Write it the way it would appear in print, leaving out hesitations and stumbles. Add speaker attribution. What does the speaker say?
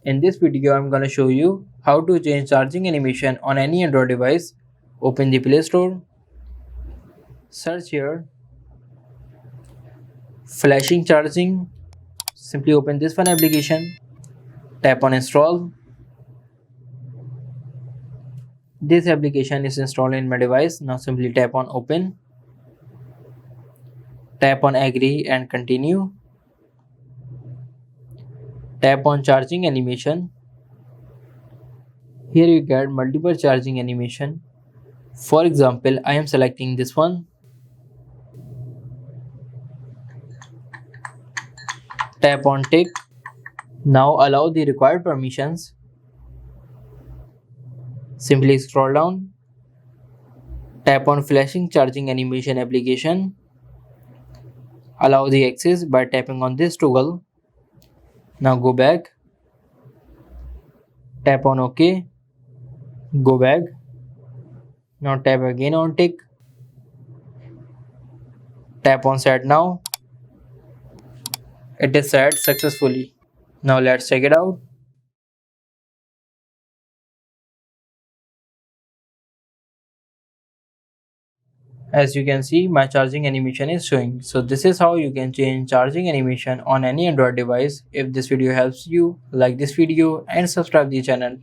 Speaker 1: In this video, I'm gonna show you how to change charging animation on any Android device. Open the Play Store, search here, flashing charging. Simply open this one application, tap on install. This application is installed in my device. Now simply tap on open, tap on agree and continue, tap on charging animation. Here you get multiple charging animation. For example, I am selecting this one. Tap on tick. Now allow the required permissions. Simply scroll down. Tap on flashing charging animation application. Allow the access by tapping on this toggle. Now go back. Tap on OK. Go back. Now tap again on tick. Tap on set now. It is set successfully. Now let's check it out. As you can see, my charging animation is showing. So this is how you can change charging animation on any Android device. If this video helps you, like this video and subscribe the channel.